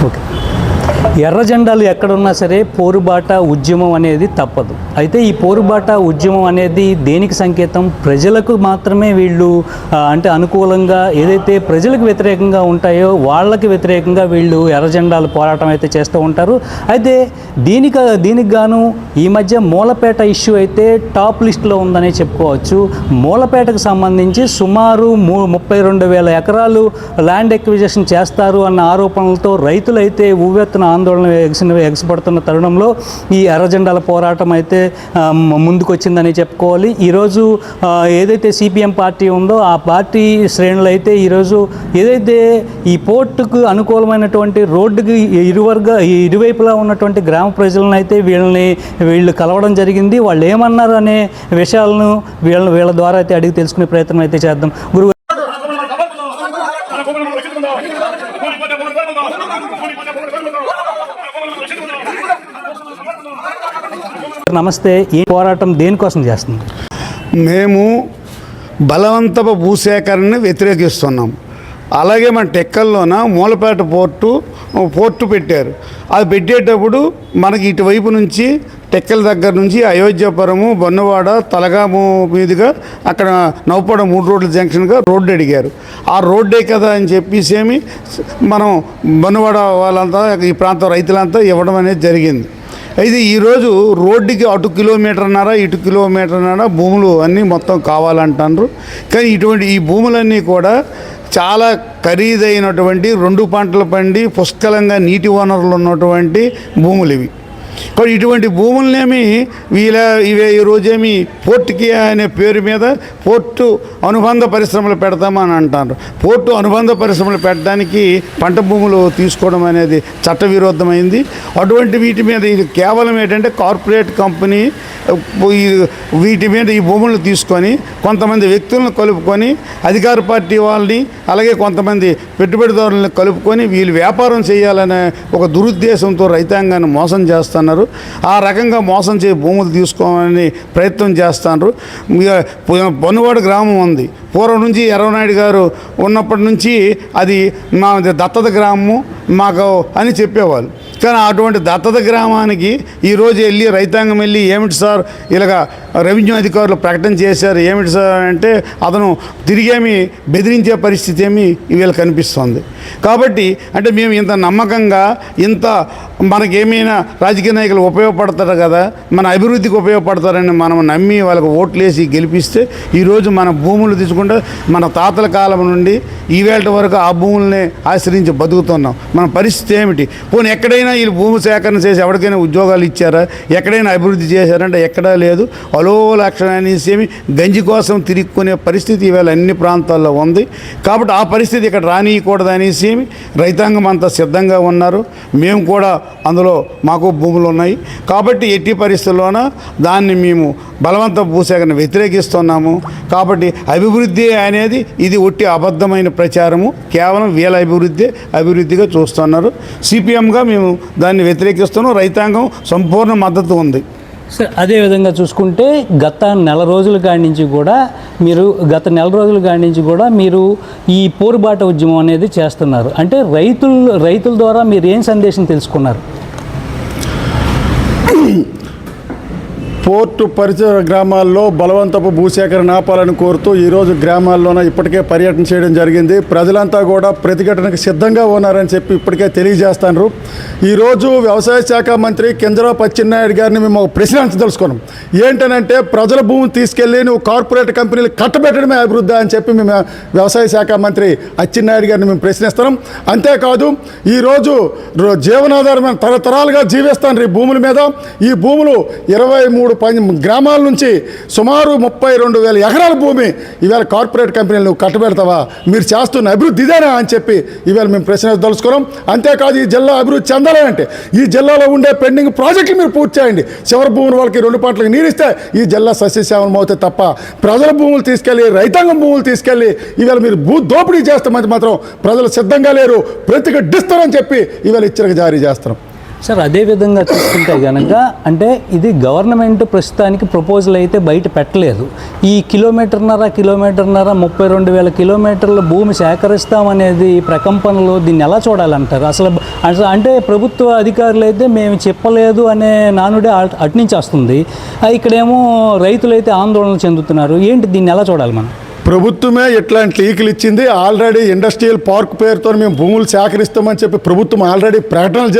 Okay. ఎర్ర జెండాలు ఎక్కడున్నా సరే పోరుబాట ఉద్యమం అనేది తప్పదు. అయితే ఈ పోరుబాట ఉద్యమం అనేది దేనికి సంకేతం? ప్రజలకు మాత్రమే వీళ్ళు అంటే అనుకూలంగా ఏదైతే ప్రజలకు వ్యతిరేకంగా ఉంటాయో వాళ్ళకి వ్యతిరేకంగా వీళ్ళు ఎర్ర జెండాలు పోరాటం అయితే చేస్తూ ఉంటారు. అయితే దీనికి గాను ఈ మధ్య మూలపేట ఇష్యూ అయితే టాప్ లిస్టులో ఉందనే చెప్పుకోవచ్చు. మూలపేటకు సంబంధించి సుమారు 32,000 ఎకరాలు ల్యాండ్ ఎక్విజిషన్ చేస్తారు అన్న ఆరోపణలతో రైతులైతే ఉవ్వెత్తున ఆందోళన ఎగసిపడుతున్న తరుణంలో ఈ ఎర్ర జెండాల పోరాటం అయితే ముందుకొచ్చిందని చెప్పుకోవాలి. ఈరోజు ఏదైతే సిపిఎం పార్టీ ఉందో ఆ పార్టీ శ్రేణులు అయితే ఈరోజు ఏదైతే ఈ పోర్టుకు అనుకూలమైనటువంటి రోడ్డుకి ఇరువైపులా ఉన్నటువంటి గ్రామ ప్రజలను అయితే వీళ్ళు కలవడం జరిగింది. వాళ్ళు ఏమన్నారు అనే విషయాలను వీళ్ళ ద్వారా అయితే అడిగి తెలుసుకునే ప్రయత్నం అయితే చేద్దాం. గురువు నమస్తే. ఈ పోరాటం దేనికోసం చేస్తుంది? మేము బలవంతపు భూసేకరణని వ్యతిరేకిస్తున్నాం. అలాగే మన టెక్కల్లోన మూలపేట పోర్టు పెట్టారు. అది పెట్టేటప్పుడు మనకి ఇటువైపు నుంచి టెక్కల దగ్గర నుంచి అయోధ్యపురము, బొన్నవాడ, తలగాము మీదుగా అక్కడ నౌపడ 3 రోడ్ల జంక్షన్గా రోడ్డు అడిగారు. ఆ రోడ్డే కదా అని చెప్పేసేమి మనం బొన్నవాడ వాళ్ళంతా ఈ ప్రాంతం రైతులంతా ఇవ్వడం అనేది జరిగింది. అయితే ఈరోజు రోడ్డుకి అటు 1.5 కిలోమీటర్న్నర ఇటు 1.5 కిలోమీటర్న్నర భూములు అన్నీ మొత్తం కావాలంటారు. కానీ ఈ భూములన్నీ కూడా చాలా ఖరీదైనటువంటి 2 పంటలు పండి పుష్కలంగా నీటి వనరులు ఉన్నటువంటి భూములు ఇవి. కానీ ఇటువంటి భూములనేమి ఇవే ఈరోజేమి పోర్టుకి అనే పేరు మీద పోర్టు అనుబంధ పరిశ్రమలు పెడతామని అంటారు. పోర్టు అనుబంధ పరిశ్రమలు పెట్టడానికి పంట భూములు తీసుకోవడం అనేది చట్టవిరుద్ధమైంది. అటువంటి వీటి మీద ఇది కేవలం ఏంటంటే కార్పొరేట్ కంపెనీ వీటి మీద ఈ భూములను తీసుకొని కొంతమంది వ్యక్తులను కలుపుకొని అధికార పార్టీ వాళ్ళని అలాగే కొంతమంది పెట్టుబడిదారులను కలుపుకొని వీళ్ళు వ్యాపారం చేయాలనే ఒక దురుద్దేశంతో రైతాంగాన్ని మోసం చేస్తున్నారు. ఆ రకంగా మోసం చేసి భూములు తీసుకోవాలని ప్రయత్నం చేస్తున్నారు. బొన్నవాడ గ్రామం ఉంది. పూర్వం నుంచి ఎర్రనాయుడు గారు ఉన్నప్పటి నుంచి అది మా దత్తత గ్రామము మాకు అని చెప్పేవాళ్ళు. కానీ అటువంటి దత్తత గ్రామానికి ఈరోజు వెళ్ళి రైతాంగం వెళ్ళి ఏమిటి సార్ ఇలాగ రెవెన్యూ అధికారులు ప్రకటన చేశారు ఏమిటి సార్ అంటే అతను తిరిగేమి బెదిరించే పరిస్థితి ఏమి ఇవాళ కనిపిస్తుంది. కాబట్టి అంటే మేము ఇంత నమ్మకంగా ఇంత మనకేమైనా రాజకీయ నాయకులు ఉపయోగపడతారు కదా, మన అభివృద్ధికి ఉపయోగపడతారని మనం నమ్మి వాళ్ళకి ఓట్లేసి గెలిపిస్తే ఈరోజు మన భూములు తీసుకుంటే మన తాతల కాలం నుండి ఈవేళ వరకు ఆ భూములనే ఆశ్రయించి బతుకుతున్నాం. మన పరిస్థితి ఏమిటి? పోనీ ఎక్కడైనా వీళ్ళు భూమి సేకరణ చేసి ఎవరికైనా ఉద్యోగాలు ఇచ్చారా? ఎక్కడైనా అభివృద్ధి చేశారంటే ఎక్కడా లేదు. అలో లక్షణ అనేసి గంజి కోసం తిరిగికునే పరిస్థితి ఈవేళ అన్ని ప్రాంతాల్లో ఉంది. కాబట్టి ఆ పరిస్థితి ఇక్కడ రానియకూడదు అనేసి రైతాంగం అంతా సిద్ధంగా ఉన్నారు. మేము కూడా అందులో మాకు భూములు ఉన్నాయి. కాబట్టి ఎట్టి పరిస్థితుల్లోన దాన్ని మేము బలవంత భూసేకరణ వ్యతిరేకిస్తున్నాము. కాబట్టి అభివృద్ధి అనేది ఇది ఒట్టి అబద్ధమైన ప్రచారము. కేవలం వీళ్ళ అభివృద్ధిగా చూస్తున్నారు. సిపిఎంగా మేము దాన్ని వ్యతిరేకిస్తున్నాం. రైతాంగం సంపూర్ణ మద్దతు ఉంది. సార్, అదేవిధంగా చూసుకుంటే గత నెల రోజుల కాడి నుంచి కూడా మీరు ఈ పోరుబాట ఉద్యమం అనేది చేస్తున్నారు. అంటే రైతుల ద్వారా మీరు ఏం సందేశం తెలుసుకున్నారు? పోర్టు పరిసర గ్రామాల్లో బలవంతపు భూసేకరణ ఆపాలని కోరుతూ ఈరోజు గ్రామాల్లోనే ఇప్పటికే పర్యటన చేయడం జరిగింది. ప్రజలంతా కూడా ప్రతిఘటనకు సిద్ధంగా ఉన్నారని చెప్పి ఇప్పటికే తెలియజేస్తున్నారు. ఈరోజు వ్యవసాయ శాఖ మంత్రి కింజరాపు అచ్చెన్నాయుడు గారిని మేము ఒక ప్రశ్న తెలుసుకున్నాం. ఏంటనంటే ప్రజల భూమిని తీసుకెళ్ళి నువ్వు కార్పొరేట్ కంపెనీలు కట్టబెట్టడమే అభివృద్ధి అని చెప్పి మేము వ్యవసాయ శాఖ మంత్రి అచ్చెన్నాయుడు గారిని మేము ప్రశ్నిస్తున్నాం. అంతేకాదు ఈరోజు జీవనాధారమైన తరతరాలుగా జీవిస్తాను ఈ భూముల మీద. ఈ భూములు 23 గ్రామాల నుంచి సుమారు 32,000 ఎకరాల భూమి ఇవాళ కార్పొరేట్ కంపెనీలు నువ్వు కట్టబెడతావా? మీరు చేస్తున్న అభివృద్ధి ఇదేనా అని చెప్పి ఇవాళ మేము ప్రశ్న తెలుసుకున్నాం. అంతేకాదు ఈ జిల్లా అభివృద్ధి చెందాలంటే ఈ జిల్లాలో ఉండే పెండింగ్ ప్రాజెక్టులు మీరు పూర్తి చేయండి. చివరి భూములు వాళ్ళకి 2 పంటలకు నీరిస్తే ఈ జిల్లా సస్యశ్యామలం అవుతాయి తప్ప ప్రజల భూములు తీసుకెళ్ళి రైతాంగం భూములు తీసుకెళ్ళి ఇవాళ మీరు భూ దోపిడీ చేస్తామంటే మాత్రం ప్రజలు సిద్ధంగా లేరు. ప్రతిఘటిస్తారని చెప్పి ఇవాళ హెచ్చరిక జారీ చేస్తున్నాం. సార్ అదేవిధంగా చూసుకుంటే కనుక అంటే ఇది గవర్నమెంట్ ప్రస్తుతానికి ప్రపోజల్ అయితే బయట పెట్టలేదు. ఈ కిలోమీటర్న్నర 32,000 కిలోమీటర్ల భూమి సేకరిస్తామనేది ప్రకంపనలో దీన్ని ఎలా చూడాలంటారు అసలు? అంటే ప్రభుత్వ అధికారులు అయితే మేము చెప్పలేదు అనే నానుడే అట్నుంచి వస్తుంది, ఇక్కడేమో రైతులైతే ఆందోళన చెందుతున్నారు. ఏంటి దీన్ని ఎలా చూడాలి మనం? ప్రభుత్వమే ఇట్లాంటి లీకులు ఇచ్చింది. ఆల్రెడీ ఇండస్ట్రియల్ పార్క్ పేరుతో మేము భూములు సేకరిస్తామని చెప్పి ప్రభుత్వం ఆల్రెడీ ప్రకటనలు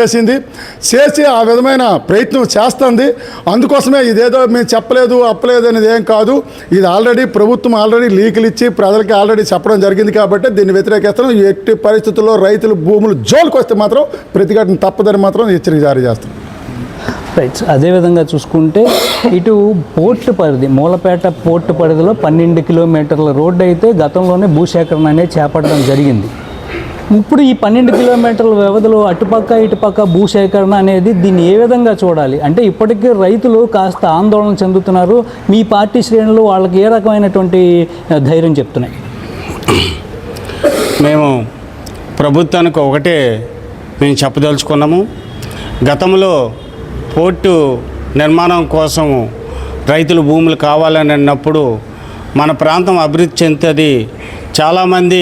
చేసి ఆ విధమైన ప్రయత్నం చేస్తుంది. అందుకోసమే ఇదేదో మేము చెప్పలేదు అప్పలేదు అనేది ఏం కాదు. ఇది ఆల్రెడీ ప్రభుత్వం ఆల్రెడీ లీకులు ఇచ్చి ప్రజలకి ఆల్రెడీ చెప్పడం జరిగింది కాబట్టి దీన్ని వ్యతిరేకిస్తాం. ఎట్టి పరిస్థితుల్లో రైతులు భూములు జోలికి వస్తే మాత్రం ప్రతిఘటన తప్పదని మాత్రం హెచ్చరిక జారీ చేస్తాం. రైట్. అదేవిధంగా చూసుకుంటే ఇటు పోర్టు పరిధి మూలపేట పోర్టు పరిధిలో 12 కిలోమీటర్ల రోడ్డు అయితే గతంలోనే భూసేకరణ అనేది చేపట్టడం జరిగింది. ఇప్పుడు ఈ 12 కిలోమీటర్ల వ్యవధిలో అటుపక్క ఇటుపక్క భూసేకరణ అనేది దీన్ని ఏ విధంగా చూడాలి? అంటే ఇప్పటికీ రైతులు కాస్త ఆందోళన చెందుతున్నారు. మీ పార్టీ శ్రేణులు వాళ్ళకి ఏ రకమైనటువంటి ధైర్యం చెప్తున్నాయి? మేము ప్రభుత్వానికి ఒకటే మేము చెప్పదలుచుకున్నాము. గతంలో పోర్టు నిర్మాణం కోసం రైతులు భూములు కావాలని అన్నప్పుడు మన ప్రాంతం అభివృద్ధి చెందుతుంది. చాలామంది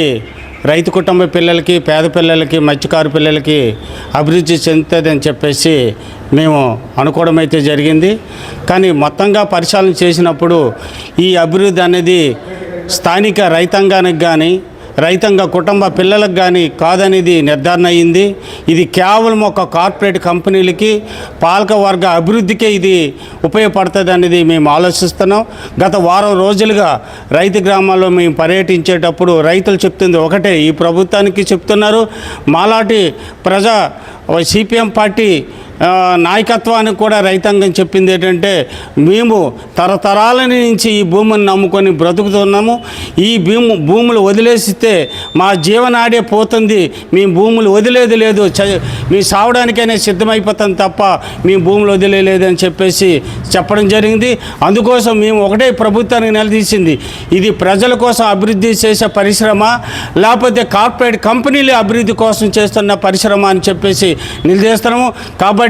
రైతు కుటుంబ పిల్లలకి, పేద పిల్లలకి, మత్స్యకారు పిల్లలకి అభివృద్ధి చెందుతుంది అని చెప్పేసి మేము అనుకోవడం అయితే జరిగింది. కానీ మొత్తంగా పరిశీలన చేసినప్పుడు ఈ అభివృద్ధి అనేది స్థానిక రైతాంగానికి కానీ రైతాంగ కుటుంబ పిల్లలకు కానీ కాదనేది నిర్ధారణ అయింది. ఇది కేవలం ఒక కార్పొరేట్ కంపెనీలకి పాలక వర్గ అభివృద్ధికే ఇది ఉపయోగపడుతుంది అనేది మేము ఆలోచిస్తున్నాం. గత వారం రోజులుగా రైతు గ్రామాల్లో మేము పర్యటించేటప్పుడు రైతులు చెప్తుంది ఒకటే, ఈ ప్రభుత్వానికి చెప్తున్నారు. మాలాంటి సిపిఎం పార్టీ నాయకత్వానికి కూడా రైతాంగం చెప్పింది ఏంటంటే, మేము తరతరాల నుంచి ఈ భూమిని నమ్ముకొని బ్రతుకుతున్నాము. ఈ భూములు వదిలేసిస్తే మా జీవనాడే పోతుంది. మేము భూములు వదిలేది లేదు, మీ సావడానికైనా సిద్ధమైపోతాం తప్ప మేము భూములు వదిలేదని చెప్పేసి చెప్పడం జరిగింది. అందుకోసం మేము ఒకటే ప్రభుత్వానికి నిలదీసింది, ఇది ప్రజల కోసం అభివృద్ధి చేసే పరిశ్రమ లేకపోతే కార్పొరేట్ కంపెనీలు అభివృద్ధి కోసం చేస్తున్న పరిశ్రమ అని చెప్పేసి నిలదీస్తున్నాము. కాబట్టి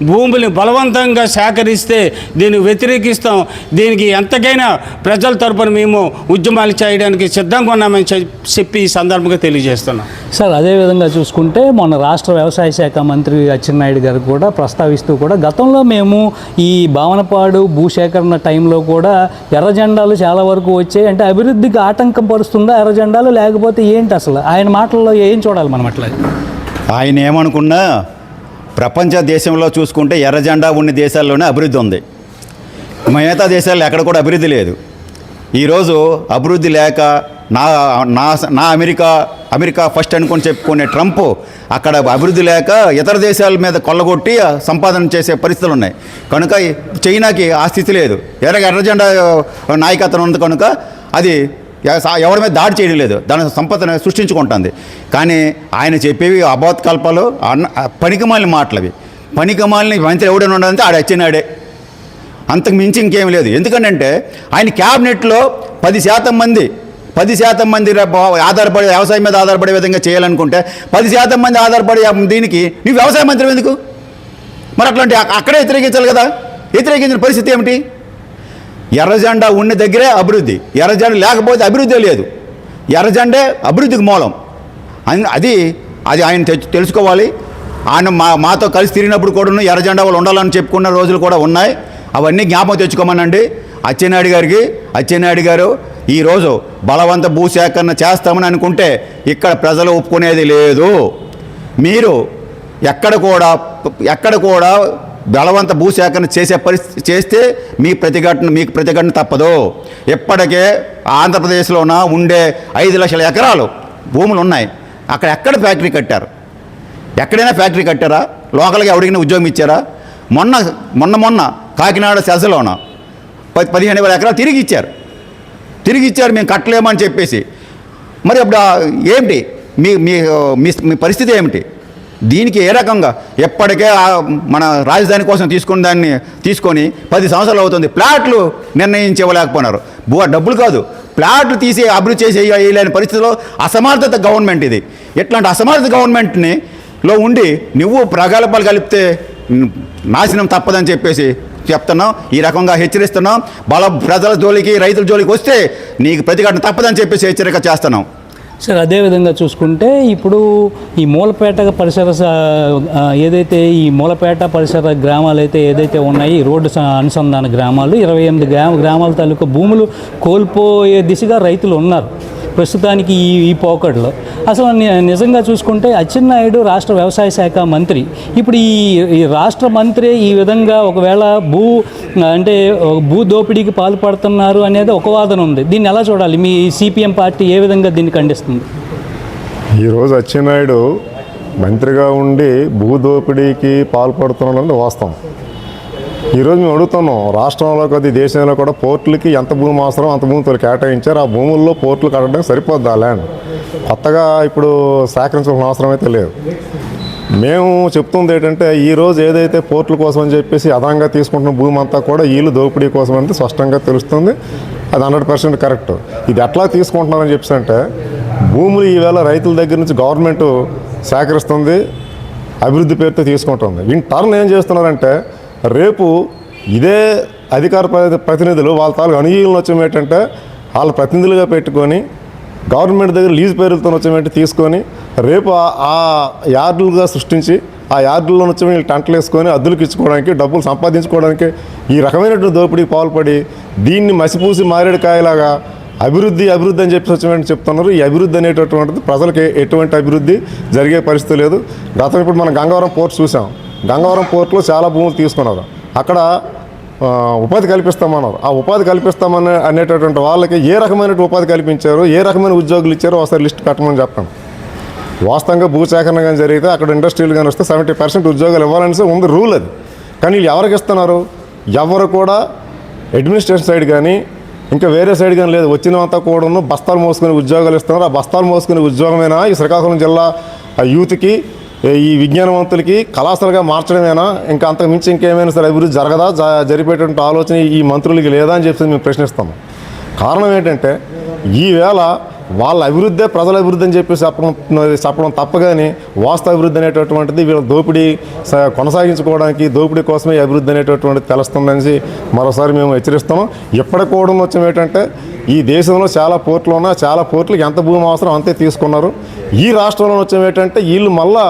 భూములు బలవంతంగా సేకరిస్తే దీన్ని వ్యతిరేకిస్తాం. దీనికి ఎంతకైనా ప్రజల తరపున మేము ఉద్యమాలు చేయడానికి సిద్ధంగా ఉన్నామని చెప్పి ఈ సందర్భంగా తెలియజేస్తున్నాం. సార్ అదేవిధంగా చూసుకుంటే మొన్న రాష్ట్ర వ్యవసాయ శాఖ మంత్రి అచ్చెన్నాయుడు గారు కూడా ప్రస్తావిస్తూ కూడా గతంలో మేము ఈ భావనపాడు భూసేకరణ టైంలో కూడా ఎర్ర జెండాలు చాలా వరకు వచ్చాయి, అంటే అభివృద్ధికి ఆటంకం పరుస్తుందా ఎర్ర జెండాలు, లేకపోతే ఏంటి అసలు ఆయన మాటల్లో ఏం చూడాలి మనం? అట్లా ఆయన ఏమనుకున్నా ప్రపంచ దేశంలో చూసుకుంటే ఎర్ర జెండా ఉన్న దేశాల్లోనే అభివృద్ధి ఉంది. మిగతా దేశాల్లో ఎక్కడ కూడా అభివృద్ధి లేదు. ఈరోజు అభివృద్ధి లేక నా అమెరికా ఫస్ట్ అనుకొని చెప్పుకునే ట్రంప్ అక్కడ అభివృద్ధి లేక ఇతర దేశాల మీద కొల్లగొట్టి సంపాదన చేసే పరిస్థితులు ఉన్నాయి. కనుక చైనాకి ఆ స్థితి లేదు. ఎర్ర జెండా నాయకత్వం ఉంది కనుక అది ఎవరి మీద దాడి చేయడం లేదు, దాని సంపదను సృష్టించుకుంటుంది. కానీ ఆయన చెప్పేవి అబోధకల్పాలు, పనికిమాలిన మాటలు. అవి పనికిమాలిన మంత్రి ఎవడైనా ఉండాలంటే ఆడ వచ్చినాడే, అంతకు మించి ఇంకేం లేదు. ఎందుకంటే ఆయన క్యాబినెట్లో 10% మంది ఆధారపడి వ్యవసాయం మీద ఆధారపడే విధంగా చేయాలనుకుంటే 10% మంది ఆధారపడే దీనికి నువ్వు వ్యవసాయ మంత్రి ఎందుకు? మరి అట్లాంటి అక్కడే వ్యతిరేకించాలి కదా. వ్యతిరేకించిన పరిస్థితి ఏమిటి? ఎర్ర జెండా ఉన్న దగ్గరే అభివృద్ధి, ఎర్ర జెండా లేకపోతే అభివృద్ధి లేదు. ఎర్ర జెండే అభివృద్ధికి మూలం. అది ఆయన తెలుసుకోవాలి. ఆయన మాతో కలిసి తిరిగినప్పుడు కూడా ఎర్ర జెండా వాళ్ళు ఉండాలని చెప్పుకున్న రోజులు కూడా ఉన్నాయి. అవన్నీ జ్ఞాపకం తెచ్చుకోమనండి అచ్చెన్నాయుడు గారు. ఈరోజు బలవంత భూసేకరణ చేస్తామని అనుకుంటే ఇక్కడ ప్రజలు ఒప్పుకునేది లేదు. మీరు ఎక్కడ కూడా బలవంత భూసేకరణ చేసే పరిస్థితి చేస్తే మీకు ప్రతిఘటన తప్పదు. ఎప్పటికే ఆంధ్రప్రదేశ్లోన ఉండే 5 లక్షల ఎకరాలు భూములు ఉన్నాయి. ఎక్కడ ఫ్యాక్టరీ కట్టారు? ఎక్కడైనా ఫ్యాక్టరీ కట్టారా? లోకల్గా ఎవరికైనా ఉద్యోగం ఇచ్చారా? మొన్న కాకినాడ సెల్సలోన 15,000 ఎకరాలు తిరిగి ఇచ్చారు మేము కట్టలేమని చెప్పేసి. మరి అప్పుడు ఏమిటి మీ పరిస్థితి ఏమిటి? దీనికి ఏ రకంగా ఎప్పటికే మన రాజధాని కోసం తీసుకొని 10 సంవత్సరాలు అవుతుంది. ప్లాట్లు నిర్ణయించి ఇవ్వలేకపోయినారు. డబ్బులు కాదు, ప్లాట్లు తీసి అభివృద్ధి చేసి వేయలేని పరిస్థితిలో అసమర్థత గవర్నమెంట్ ఇది. ఇట్లాంటి అసమర్థత గవర్నమెంట్ని ఉండి నువ్వు ప్రగల్భాలు కలిపితే నాశనం తప్పదని చెప్పేసి చెప్తున్నాం. ఈ రకంగా హెచ్చరిస్తున్నాం. ప్రజల జోలికి రైతుల జోలికి వస్తే నీకు ప్రతిఘటన తప్పదని చెప్పేసి హెచ్చరిక చేస్తున్నాం. సార్ అదేవిధంగా చూసుకుంటే ఇప్పుడు ఈ మూలపేట పరిసర ఏదైతే ఈ మూలపేట పరిసర గ్రామాలు అయితే ఏదైతే ఉన్నాయి ఈ రోడ్డు అనుసంధాన గ్రామాలు 28 గ్రామాల తాలూకా భూములు కోల్పోయే దిశగా రైతులు ఉన్నారు ప్రస్తుతానికి ఈ పోకడలో. అసలు నిజంగా చూసుకుంటే అచ్చెన్నాయుడు రాష్ట్ర వ్యవసాయ శాఖ మంత్రి. ఇప్పుడు ఈ రాష్ట్ర మంత్రి ఈ విధంగా ఒకవేళ భూ దోపిడీకి పాల్పడుతున్నారు అనేది ఒక వాదన ఉంది. దీన్ని ఎలా చూడాలి? మీ సిపిఎం పార్టీ ఏ విధంగా దీన్ని ఖండిస్తుంది? ఈరోజు అచ్చెన్నాయుడు మంత్రిగా ఉండి భూ దోపిడీకి పాల్పడుతున్నాడని వాస్తవం. ఈరోజు మేము అడుగుతున్నాం, రాష్ట్రంలో కొద్ది దేశంలో కూడా పోర్టులకి ఎంత భూమి అవసరం అంత భూమితో కేటాయించారు. ఆ భూముల్లో పోర్టులు కట్టడానికి సరిపోద్ది ఆ ల్యాండ్. కొత్తగా ఇప్పుడు సేకరించాల్సిన అవసరం అయితే లేదు. మేము చెప్తుంది ఏంటంటే ఈరోజు ఏదైతే పోర్టుల కోసం అని చెప్పేసి అదనంగా తీసుకుంటున్న భూమి అంతా కూడా వీళ్ళు దోపిడీ కోసం అనేది స్పష్టంగా తెలుస్తుంది. అది 100% కరెక్ట్. ఇది ఎట్లా తీసుకుంటున్నారని చెప్పేసి అంటే భూములు ఈవేళ రైతుల దగ్గర నుంచి గవర్నమెంట్ సేకరిస్తుంది, అభివృద్ధి పేరుతో తీసుకుంటుంది. ఇన్ టర్న్ ఏం చేస్తున్నారంటే రేపు ఇదే అధికార ప్రతినిధులు వాళ్ళ తాలూకు అనుయూలను వచ్చేమి ఏంటంటే వాళ్ళ ప్రతినిధులుగా పెట్టుకొని గవర్నమెంట్ దగ్గర లీజ్ పేరులతో వచ్చేమేంటి తీసుకొని రేపు ఆ యార్డులుగా సృష్టించి ఆ యార్డుల్లో వచ్చి వీళ్ళు టంటలు వేసుకొని అద్దులకు ఇచ్చుకోవడానికి డబ్బులు సంపాదించుకోవడానికి ఈ రకమైనటువంటి దోపిడీకి పాల్పడి దీన్ని మసిపూసి మారేడుకాయలాగా అభివృద్ధి అని చెప్పి వచ్చేమేంటి చెప్తున్నారు. ఈ అభివృద్ధి అనేటటువంటిది ప్రజలకి ఎటువంటి అభివృద్ధి జరిగే పరిస్థితి లేదు. గతం ఇప్పుడు మనం గంగవరం పోర్ట్ చూసాం. గంగవరం పోర్టులో చాలా భూములు తీసుకున్నారు. అక్కడ ఉపాధి కల్పిస్తామన్నారు. ఆ ఉపాధి కల్పిస్తామని అనేటటువంటి వాళ్ళకి ఏ రకమైన ఉపాధి కల్పించారు, ఏ రకమైన ఉద్యోగులు ఇచ్చారో ఒకసారి లిస్ట్ పెట్టమని చెప్పండి. వాస్తవంగా భూసేకరణ కానీ జరిగితే అక్కడ ఇండస్ట్రీలు కానీ వస్తే 70% ఉద్యోగాలు ఇవ్వాలని ఉంది రూల్ అది. కానీ వీళ్ళు ఎవరికి ఇస్తున్నారు? ఎవరు కూడా అడ్మినిస్ట్రేషన్ సైడ్ కానీ ఇంకా వేరే సైడ్ కానీ లేదు. వచ్చినంతా కూడా బస్తాలు మోసుకుని ఉద్యోగాలు ఇస్తున్నారు. ఆ బస్తాలు మోసుకునే ఉద్యోగమైనా ఈ శ్రీకాకుళం జిల్లా యూత్కి ఈ విజ్ఞానవంతులకి కళాశాలగా మార్చడమేనా? ఇంకా అంతకు మించి ఇంకేమైనా సరే అభివృద్ధి జరగదా? జరిపేటువంటి ఆలోచన ఈ మంత్రులకి లేదా అని చెప్పి మేము ప్రశ్నిస్తాము. కారణం ఏంటంటే ఈవేళ వాళ్ళ అభివృద్ధే ప్రజల అభివృద్ధి అని చెప్పేసి చెప్పడం తప్ప కానీ వాస్తవ అభివృద్ధి అనేటటువంటిది వీళ్ళ దోపిడీ కొనసాగించుకోవడానికి దోపిడీ కోసమే అభివృద్ధి అనేటటువంటిది తెలుస్తుందని మరోసారి మేము హెచ్చరిస్తున్నాం. ఇప్పటికి కూడా వచ్చాం ఏంటంటే ఈ దేశంలో చాలా పోర్టులు ఉన్నా చాలా పోర్టులకు ఎంత భూమి అవసరం అంతే తీసుకున్నారు. ఈ రాష్ట్రంలో వచ్చాం ఏంటంటే వీళ్ళు మళ్ళా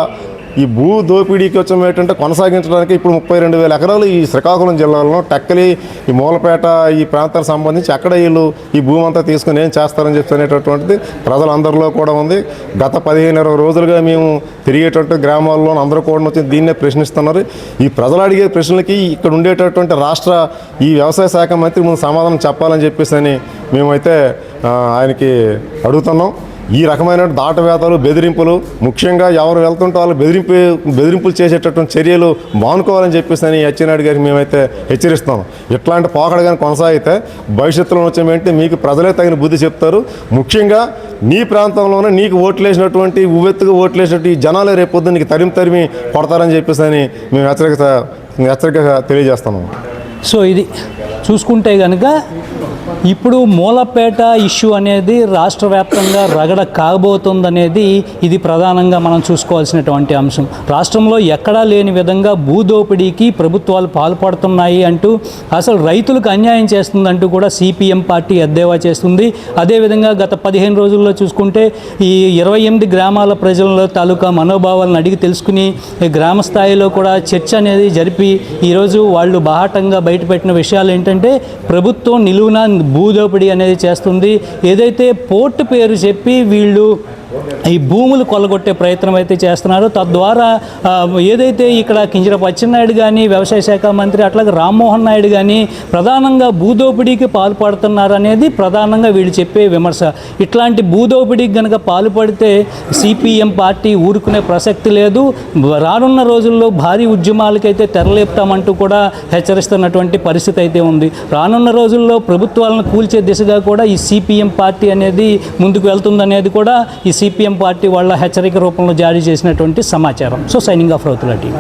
ఈ భూ దోపిడీకి వచ్చాం ఏంటంటే కొనసాగించడానికి ఇప్పుడు 32,000 ఎకరాలు ఈ శ్రీకాకుళం జిల్లాలో టెక్కలి ఈ మూలపేట ఈ ప్రాంతాలకు సంబంధించి అక్కడ వీళ్ళు ఈ భూమి అంతా తీసుకుని ఏం చేస్తారని చెప్పి అనేటటువంటిది ప్రజలందరిలో కూడా ఉంది. గత 15-20 రోజులుగా మేము తిరిగేటువంటి గ్రామాల్లో అందరూ కూడా వచ్చి దీన్నే ప్రశ్నిస్తున్నారు. ఈ ప్రజలు అడిగే ప్రశ్నలకి ఇక్కడ ఉండేటటువంటి రాష్ట్ర ఈ వ్యవసాయ శాఖ మంత్రి ముందు సమాధానం చెప్పాలని చెప్పేసి అని మేమైతే ఆయనకి అడుగుతున్నాం. ఈ రకమైన దాటవేతలు బెదిరింపులు ముఖ్యంగా ఎవరు వెళ్తుంటే వాళ్ళు బెదిరింపులు చేసేటటువంటి చర్యలు మానుకోవాలని చెప్పేసి అని అచ్చెన్నాయుడు గారికి మేమైతే హెచ్చరిస్తాం. ఇట్లాంటి పోకడ కానీ కొనసాగితే భవిష్యత్తులో వచ్చేమేంటి మీకు ప్రజలే తగిన బుద్ధి చెప్తారు. ముఖ్యంగా నీ ప్రాంతంలోనే నీకు ఓట్లేసినటువంటి ఉవ్వెత్తుగా ఓట్లేసినట్టు ఈ జనాలే రేపొద్దు నీకు తరిమి కొడతారని చెప్పేసి అని మేము హెచ్చరిక తెలియజేస్తున్నాం. సో ఇది చూసుకుంటే కనుక ఇప్పుడు మూలపేట ఇష్యూ అనేది రాష్ట్ర వ్యాప్తంగా రగడ కాబోతుందనేది ఇది ప్రధానంగా మనం చూసుకోవాల్సినటువంటి అంశం. రాష్ట్రంలో ఎక్కడా లేని విధంగా భూదోపిడీకి ప్రభుత్వాలు పాల్పడుతున్నాయి అంటూ అసలు రైతులకు అన్యాయం చేస్తుందంటూ కూడా సిపిఎం పార్టీ ఎద్దేవా చేస్తుంది. అదేవిధంగా గత 15 రోజుల్లో చూసుకుంటే ఈ 28 గ్రామాల ప్రజల తాలూకా మనోభావాలను అడిగి తెలుసుకుని గ్రామ స్థాయిలో కూడా చర్చ అనేది జరిపి ఈరోజు వాళ్ళు బాహాటంగా బయటపెట్టిన విషయాలు ఏంటంటే ప్రభుత్వం నిలువున భూదోపిడీ అనేది చేస్తుంది. ఏదైతే పోర్టు పేరు చెప్పి వీళ్ళు ఈ భూములు కొల్లగొట్టే ప్రయత్నం అయితే చేస్తున్నారు. తద్వారా ఏదైతే ఇక్కడ కింజరాపు అచ్చెన్నాయుడు కానీ వ్యవసాయ శాఖ మంత్రి అట్లాగే రామ్మోహన్ నాయుడు కానీ ప్రధానంగా భూదోపిడీకి పాల్పడుతున్నారు అనేది ప్రధానంగా వీళ్ళు చెప్పే విమర్శ. ఇట్లాంటి భూదోపిడీకి కనుక పాల్పడితే సిపిఎం పార్టీ ఊరుకునే ప్రసక్తి లేదు. రానున్న రోజుల్లో భారీ ఉద్యమాలకైతే తెరలేపుతామంటూ కూడా హెచ్చరిస్తున్నటువంటి పరిస్థితి అయితే ఉంది. రానున్న రోజుల్లో ప్రభుత్వాలను కూల్చే దిశగా కూడా ఈ సిపిఎం పార్టీ అనేది ముందుకు వెళ్తుందనేది కూడా ఈ సిపిఎం పార్టీ వాళ్ళ హెచ్చరిక రూపంలో జారీ చేసినటువంటి సమాచారం. So signing off Rauthula team.